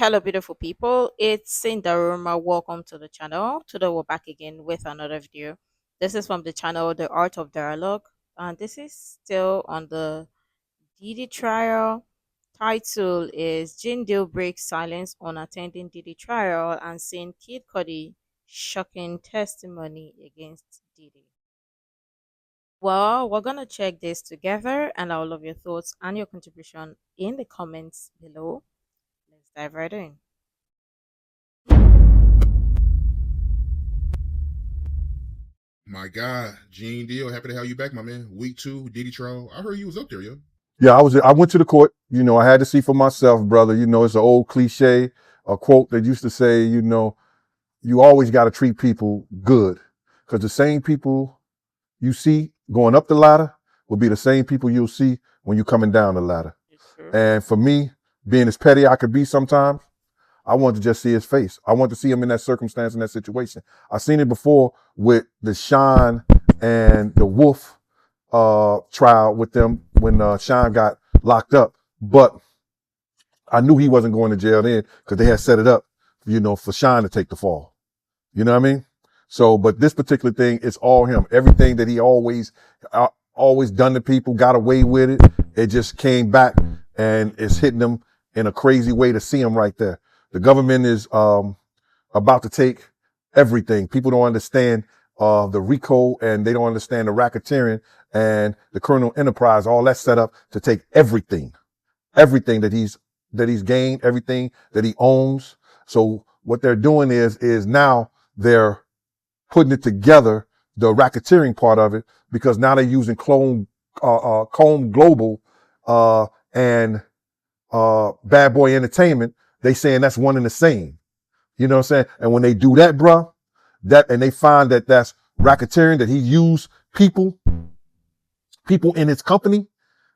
Hello, beautiful people. It's Cinderoma. Welcome to the channel. Today, we're back again with another video. This is from the channel The Art of Dialogue, and this is still on the Diddy trial. Title is Jane Deal breaks silence on attending Diddy trial and seeing Kid Cudi shocking testimony against Diddy. Well, we're gonna check this together, and I love your thoughts and your contribution in the comments below. Let's dive right in. My God, Gene Deal, happy to have you back, my man. Week 2, Diddy trial. I heard you was up there, yo. Yeah, I went to the court. I had to see for myself, brother. It's an old cliche, a quote that used to say, you always got to treat people good, because the same people you see going up the ladder will be the same people you'll see when you're coming down the ladder. And for me, being as petty I could be sometimes, I wanted to just see his face. I wanted to see him in that circumstance, in that situation. I've seen it before with the Sean and the Wolf trial with them when Sean got locked up. But I knew he wasn't going to jail then because they had set it up, for Sean to take the fall. You know what I mean? So, but this particular thing, it's all him. Everything that he always done to people, got away with it. It just came back and it's hitting him in a crazy way to see him right there. The government is about to take everything. People don't understand the RICO, and they don't understand the racketeering and the criminal enterprise, all that set up to take everything that he's gained, everything that he owns. So what they're doing is now they're putting it together, the racketeering part of it, because now they're using Comb Global and Bad Boy Entertainment. They saying that's one and the same. You know what I'm saying? And when they do that, bruh, and they find that that's racketeering, that he used people in his company,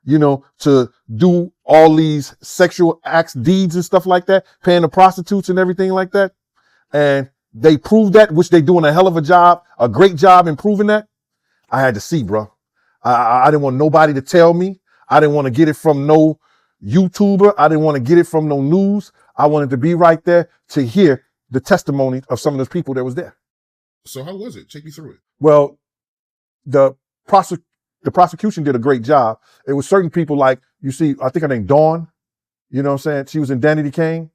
to do all these sexual acts, deeds and stuff like that, paying the prostitutes and everything like that. And they proved that, which they doing a hell of a job, a great job in proving that. I had to see, bro. I didn't want nobody to tell me. I didn't want to get it from no YouTuber. I didn't want to get it from no news. I wanted to be right there to hear the testimony of some of those people that was there. So how was it? Take me through it. Well, the prosecution did a great job. It was certain people like, you see, I think her name Dawn, you know what I'm saying? She was in Danny Kane.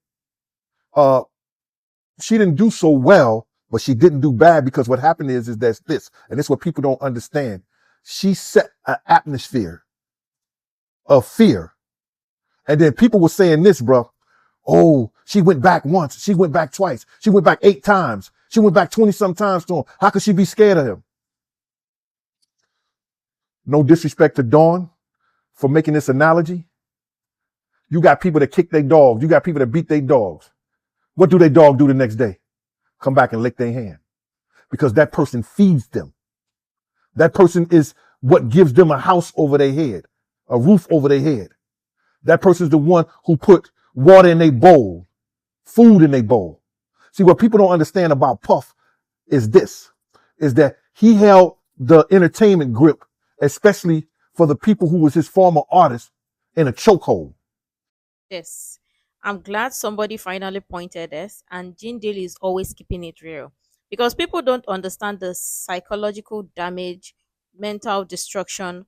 She didn't do so well, but she didn't do bad, because what happened is there's this, and it's what people don't understand. She set an atmosphere of fear. And then people were saying this, bro. Oh, she went back once. She went back twice. She went back 8 times. She went back 20 some times to him. How could she be scared of him? No disrespect to Dawn for making this analogy. You got people that kick their dogs. You got people that beat their dogs. What do their dog do the next day? Come back and lick their hand, because that person feeds them. That person is what gives them a house over their head, a roof over their head. That person's the one who put water in their bowl, food in their bowl. See, what people don't understand about Puff is that he held the entertainment grip, especially for the people who was his former artists, in a chokehold. Yes, I'm glad somebody finally pointed this, and Gene Deal is always keeping it real, because people don't understand the psychological damage, mental destruction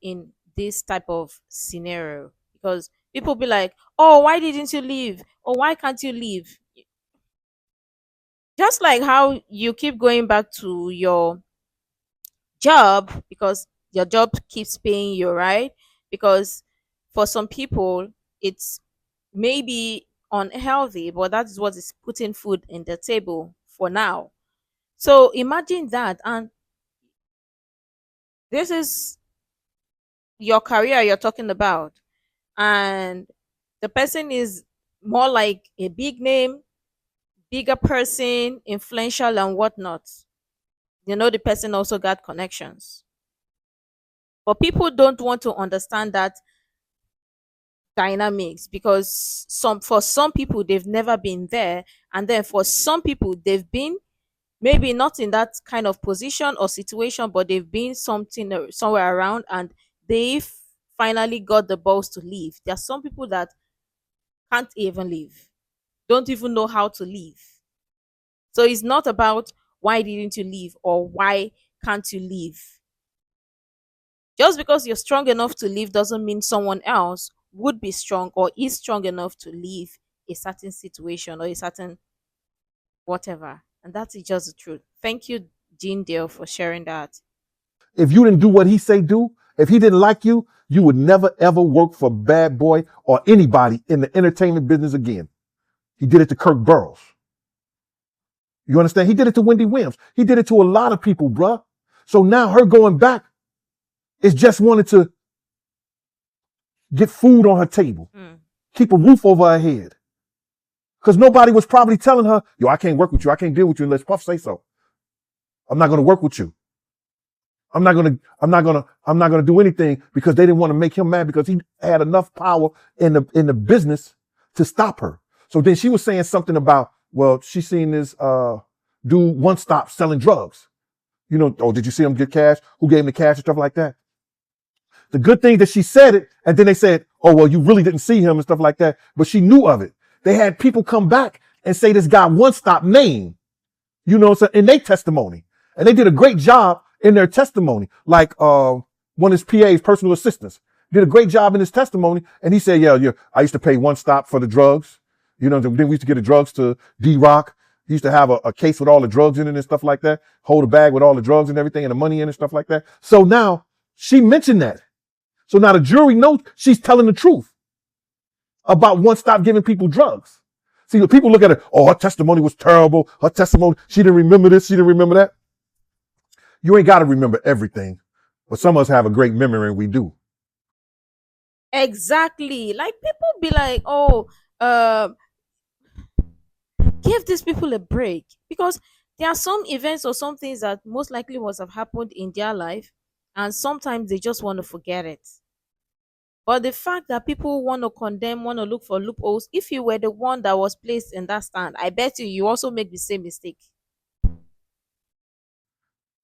in this type of scenario. Because people be like, "Oh, why didn't you leave? Or why can't you leave?" Just like how you keep going back to your job because your job keeps paying you, right? Because for some people, it's maybe unhealthy, but that's what is putting food in the table for now. So imagine that, and this is your career you're talking about, and the person is more like a big name, bigger person, influential and whatnot. The person also got connections, but people don't want to understand that dynamics, because some people they've never been there, and then for some people they've been maybe not in that kind of position or situation, but they've been something somewhere around, and they've finally got the balls to leave. There are some people that can't even leave. don't even know how to leave. So it's not about why didn't you leave or why can't you leave. Just because you're strong enough to leave doesn't mean someone else would be strong or is strong enough to leave a certain situation or a certain whatever. And that is just the truth. Thank you, Jean Dale, for sharing that. If you didn't do what he say do, if he didn't like you, you would never ever work for Bad Boy or anybody in the entertainment business again. He did it to Kirk Burrows. You understand? He did it to Wendy Williams. He did it to a lot of people, bruh. So now her going back is just wanted to get food on her table, keep a roof over her head. Because nobody was probably telling her, yo, I can't work with you. I can't deal with you unless Puff say so. I'm not going to work with you. I'm not going to do anything, because they didn't want to make him mad because he had enough power in the business to stop her. So then she was saying something about, well, she seen this dude One Stop selling drugs. You know, oh, did you see him get cash? Who gave him the cash and stuff like that? The good thing that she said it, and then they said, oh, well, you really didn't see him and stuff like that, but she knew of it. They had people come back and say this guy One Stop name, you know, so in their testimony. And they did a great job in their testimony. Like one of his PA's personal assistants did a great job in his testimony. And he said, yeah, I used to pay One Stop for the drugs. You know, then we used to get the drugs to D-Rock. He used to have a case with all the drugs in it and stuff like that. Hold a bag with all the drugs and everything and the money in it and stuff like that. So now she mentioned that. So now the jury knows she's telling the truth about One Stop giving people drugs. See, when people look at it, oh, her testimony was terrible. Her testimony, she didn't remember this, she didn't remember that. You ain't got to remember everything, but some of us have a great memory and we do. Exactly. Like people be like, oh, give these people a break, because there are some events or some things that most likely must have happened in their life, and sometimes they just want to forget it. But the fact that people want to condemn, want to look for loopholes, if you were the one that was placed in that stand, I bet you also make the same mistake.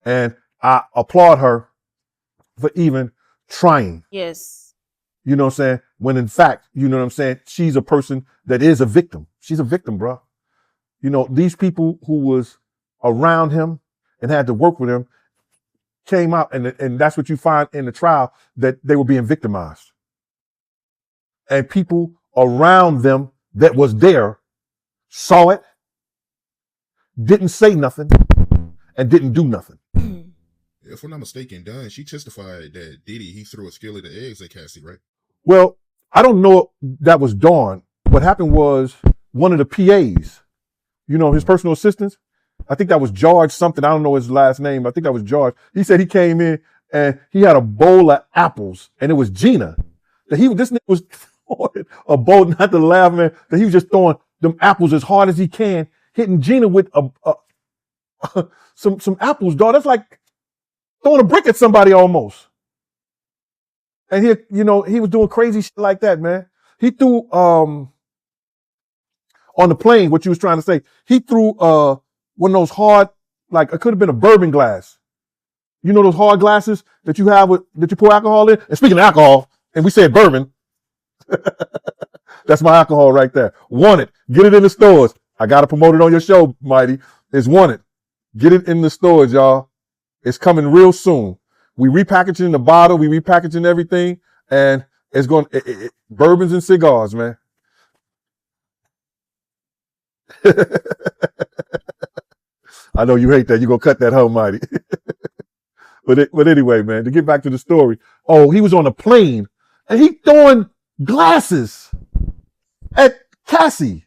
And I applaud her for even trying. Yes. You know what I'm saying? When in fact, you know what I'm saying, she's a person that is a victim. She's a victim, bro. You know, these people who was around him and had to work with him came out, and that's what you find in the trial, that they were being victimized. And people around them that was there saw it, didn't say nothing, and didn't do nothing. If I'm not mistaken, Dunn, she testified that Diddy, he threw a skillet of eggs at Cassie, right? Well, I don't know if that was Dawn. What happened was one of the PAs, you know, his personal assistants, I think that was George something. I don't know his last name. I think that was George. He said he came in and he had a bowl of apples, and it was Gina. This nigga was throwing a bowl, not to laugh, man, that he was just throwing them apples as hard as he can, hitting Gina with some apples, dog. That's like throwing a brick at somebody almost. And he, you know, he was doing crazy shit like that, man. He threw, on the plane, what you was trying to say, he threw, one of those hard, like it could have been a bourbon glass. You know those hard glasses that you have that you pour alcohol in? And speaking of alcohol, and we said bourbon, that's my alcohol right there. Want it. Get it in the stores. I got to promote it on your show, Mighty. It's Want It. Get it in the stores, y'all. It's coming real soon. We repackaging the bottle, we repackaging everything, and it's going bourbons and cigars, man. I know you hate that. You're gonna cut that, huh, Mighty? But anyway, man, to get back to the story. Oh, he was on a plane and he throwing glasses at Cassie.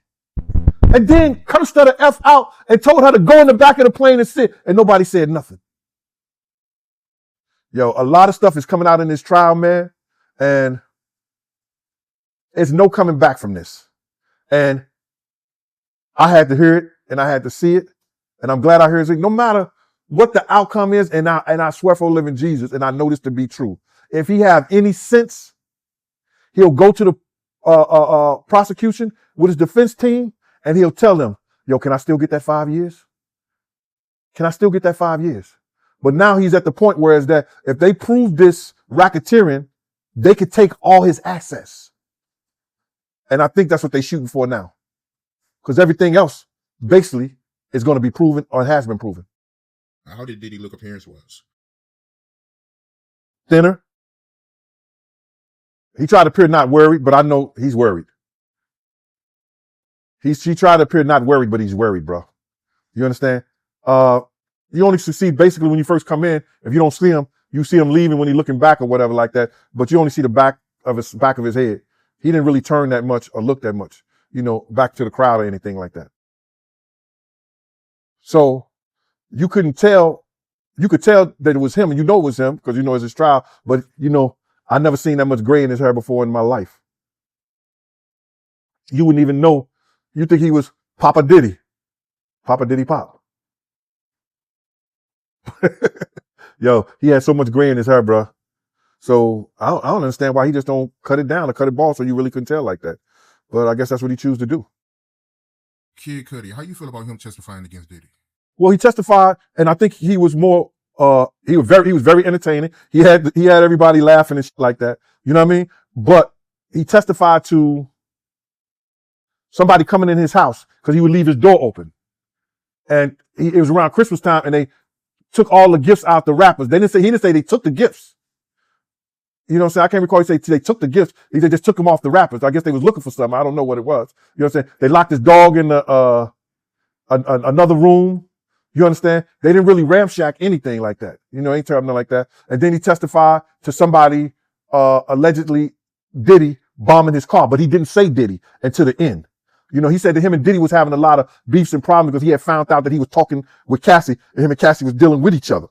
And then cursed her the F out and told her to go in the back of the plane and sit, and nobody said nothing. Yo, a lot of stuff is coming out in this trial, man, and there's no coming back from this. And I had to hear it and I had to see it, and I'm glad I heard it. No matter what the outcome is, and I swear for a living Jesus, and I know this to be true, if he have any sense, he'll go to the prosecution with his defense team, and he'll tell them, yo, can I still get that 5 years? Can I still get that 5 years? But now he's at the point where is that if they prove this racketeering, they could take all his assets. And I think that's what they're shooting for now. because everything else basically is going to be proven or has been proven. How did Diddy look appearance-wise? Thinner. He tried to appear not worried, but I know he's worried. He tried to appear not worried, but he's worried, bro. You understand? You only succeed basically when you first come in. If you don't see him, you see him leaving when he's looking back or whatever like that. But you only see the back of his head. He didn't really turn that much or look that much, back to the crowd or anything like that. So you couldn't tell. You could tell that it was him, and it was him because it's his trial. But I never seen that much gray in his hair before in my life. You wouldn't even know. You think he was Papa Diddy. Papa Diddy Pop. Yo, he had so much gray in his hair, bro. So I don't understand why he just don't cut it down or cut it bald so you really couldn't tell like that. But I guess that's what he chooses to do. Kid Cudi, how you feel about him testifying against Diddy? Well, he testified, and I think he was more. He was very entertaining. He had everybody laughing and shit like that. You know what I mean? But he testified to somebody coming in his house because he would leave his door open, and it was around Christmas time, and they took all the gifts out the wrappers. He didn't say they took the gifts. You know what I'm saying? I can't recall he said they took the gifts. He said just took them off the wrappers. I guess they was looking for something. I don't know what it was. You know what I'm saying? They locked his dog in the another room. You understand? They didn't really ramshack anything like that. Ain't tell nothing like that. And then he testified to somebody allegedly Diddy bombing his car, but he didn't say Diddy until the end. He said that him and Diddy was having a lot of beefs and problems because he had found out that he was talking with Cassie, and him and Cassie was dealing with each other.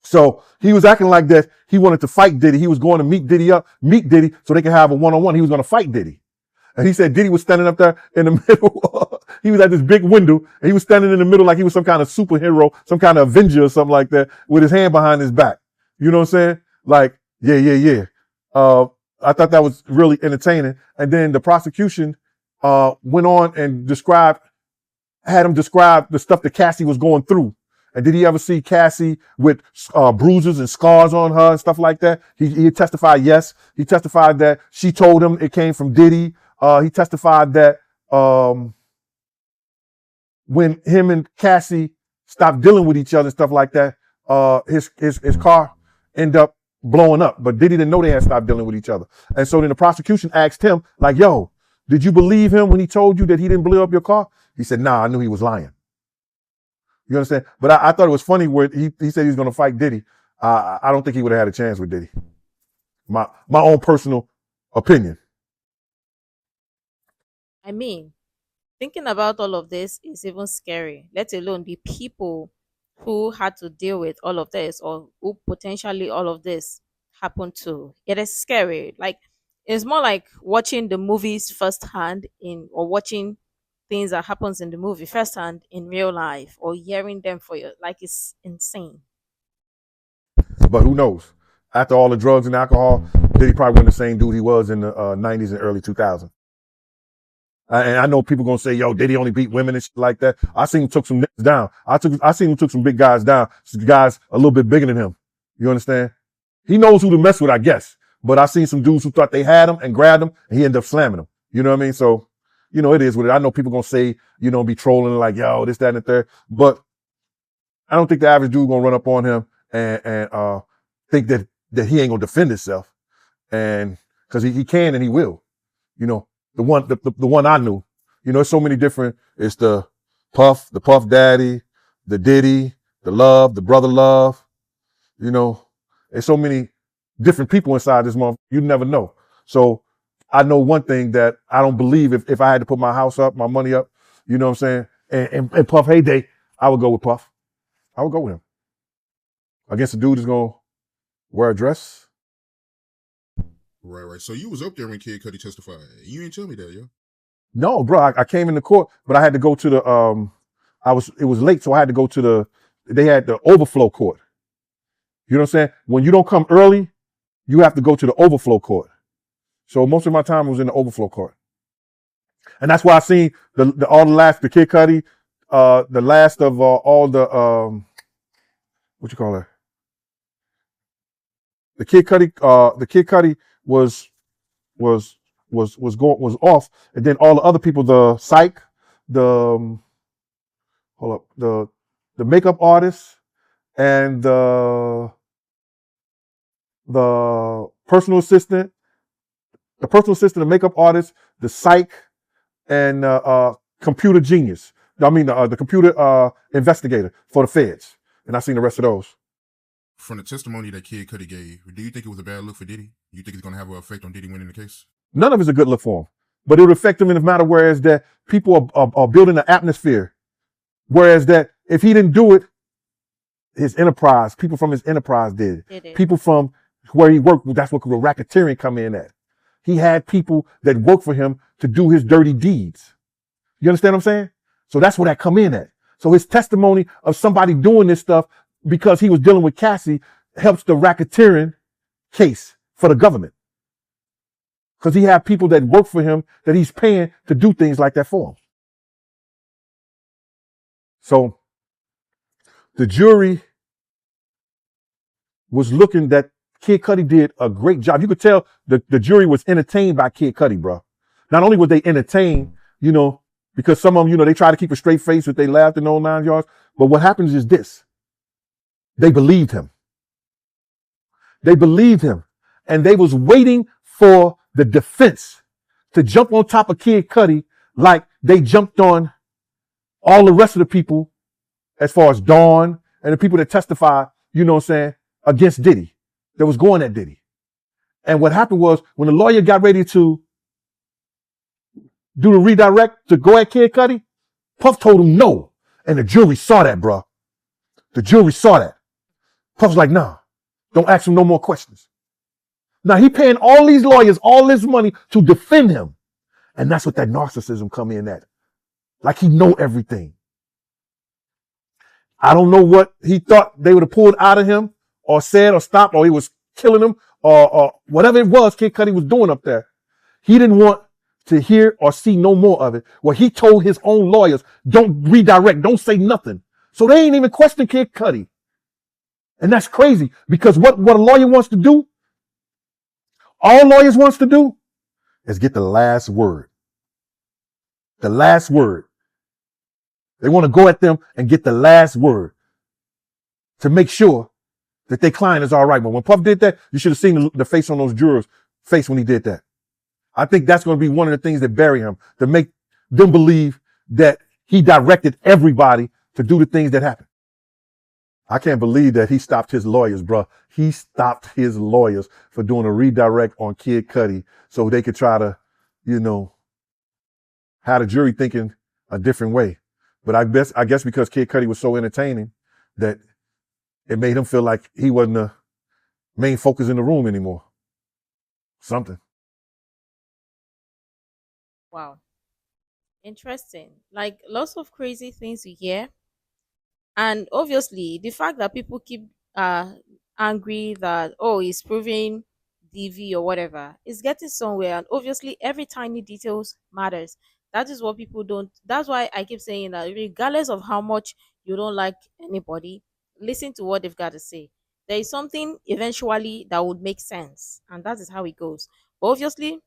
So he was acting like that. He wanted to fight Diddy. He was going to meet Diddy so they could have a one-on-one. He was going to fight Diddy. And he said Diddy was standing up there in the middle. He was at this big window, and he was standing in the middle like he was some kind of superhero, some kind of Avenger or something like that, with his hand behind his back. You know what I'm saying? Like, yeah. I thought that was really entertaining. And then the prosecution went on and had him describe the stuff that Cassie was going through. And did he ever see Cassie with bruises and scars on her and stuff like that? He testified yes. He testified that she told him it came from Diddy. He testified that when him and Cassie stopped dealing with each other and stuff like that, his car ended up blowing up. But Diddy didn't know they had stopped dealing with each other. And so then the prosecution asked him, like, yo, did you believe him when he told you that he didn't blow up your car? He said, nah, I knew he was lying. You understand? But I thought it was funny where he said he was going to fight Diddy. I don't think he would have had a chance with Diddy. My own personal opinion. I mean, thinking about all of this is even scary, let alone the people who had to deal with all of this or who potentially all of this happened to. It is scary. Like, it's more like watching the movies firsthand or watching things that happens in the movie firsthand in real life or hearing them for you. Like, it's insane. But who knows? After all the drugs and alcohol, Diddy probably wasn't the same dude he was in the 90s and early 2000s. And I know people gonna say, yo, Diddy only beat women and shit like that. I seen him took some niggas down. I seen him took some big guys down. Some guys a little bit bigger than him. You understand? He knows who to mess with, I guess. But I seen some dudes who thought they had him and grabbed him, and he ended up slamming them. You know what I mean? So, it is what it is. I know people gonna say, be trolling like, yo, this, that, and the third. But I don't think the average dude gonna run up on him and think that he ain't gonna defend himself. And cause he can and he will. The one I knew, there's so many different, it's the Puff Daddy, the Diddy, the Love, the Brother Love, there's so many different people inside this month. You never know. So I know one thing that I don't believe if I had to put my house up, my money up, you know what I'm saying? And Puff heyday, I would go with Puff. I would go with him. Against a dude who's going to wear a dress. Right. So you was up there when Kid Cudi testified. You ain't tell me that, yo. No, bro. I came into court, but I had to go to the it was late, so I had to go to they had the overflow court. You know what I'm saying? When you don't come early, you have to go to the overflow court. So most of my time was in the overflow court. And that's why I seen the Kid Cudi, the last of all the what you call it? The Kid Cudi was off, and then all the other people, the Psych, the hold up, the makeup artist and the personal assistant, the makeup artist, the psych, and computer genius. I mean, the computer investigator for the feds. And I seen the rest of those. From the testimony that Kid Cudi gave, do you think it was a bad look for Diddy? You think it's going to have an effect on Diddy winning the case? None of it's a good look for him, but it would affect him in the matter whereas that people are building an atmosphere. Whereas that if he didn't do it, his enterprise, people from his enterprise did. People from where he worked, that's what the racketeering come in at. He had people that work for him to do his dirty deeds. You understand what I'm saying? So that's where that come in at. So his testimony of somebody doing this stuff because he was dealing with Cassie helps the racketeering case for the government. Because he had people that work for him that he's paying to do things like that for him. So the jury was looking that Kid Cudi did a great job. You could tell the jury was entertained by Kid Cudi, bro. Not only were they entertained, you know, because some of them, you know, they try to keep a straight face with they laughed in all 9 yards. But what happens is this. They believed him. They believed him. And they was waiting for the defense to jump on top of Kid Cudi like they jumped on all the rest of the people as far as Dawn and the people that testify, you know what I'm saying, against Diddy, that was going at Diddy. And what happened was when the lawyer got ready to do the redirect to go at Kid Cudi, Puff told him no. And the jury saw that, bro. The jury saw that. Puff's like, nah, don't ask him no more questions. Now he paying all these lawyers all this money to defend him. And that's what that narcissism come in at. Like he know everything. I don't know what he thought they would have pulled out of him or said or stopped or he was killing him or whatever it was Kid Cudi was doing up there. He didn't want to hear or see no more of it. Well, he told his own lawyers, don't redirect, don't say nothing. So they ain't even question Kid Cudi. And that's crazy because what a lawyer wants to do, all lawyers wants to do is get the last word. The last word. They want to go at them and get the last word to make sure that their client is all right. But when Puff did that, you should have seen the face on those jurors' face when he did that. I think that's going to be one of the things that bury him, to make them believe that he directed everybody to do the things that happened. I can't believe that he stopped his lawyers, bro. He stopped his lawyers for doing a redirect on Kid Cudi so they could try to, you know, have the jury thinking a different way. But I guess because Kid Cudi was so entertaining that it made him feel like he wasn't the main focus in the room anymore. Something. Wow. Interesting. Like lots of crazy things you hear. And obviously, the fact that people keep angry that, oh, he's proving DV or whatever, is getting somewhere. And obviously, every tiny details matters. That is what people don't. That's why I keep saying that regardless of how much you don't like anybody, listen to what they've got to say. There is something eventually that would make sense. And that is how it goes. But obviously,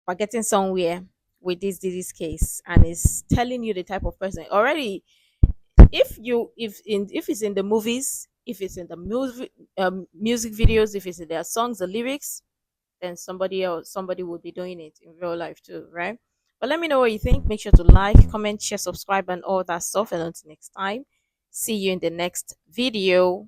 we're getting somewhere with this case. And it's telling you the type of person. Already, if it's in the movies, if it's in the music videos, if it's in their songs, the lyrics, then somebody would be doing it in real life too, right? But let me know what you think. Make sure to like, comment, share, subscribe, and all that stuff. And until next time, see you in the next video.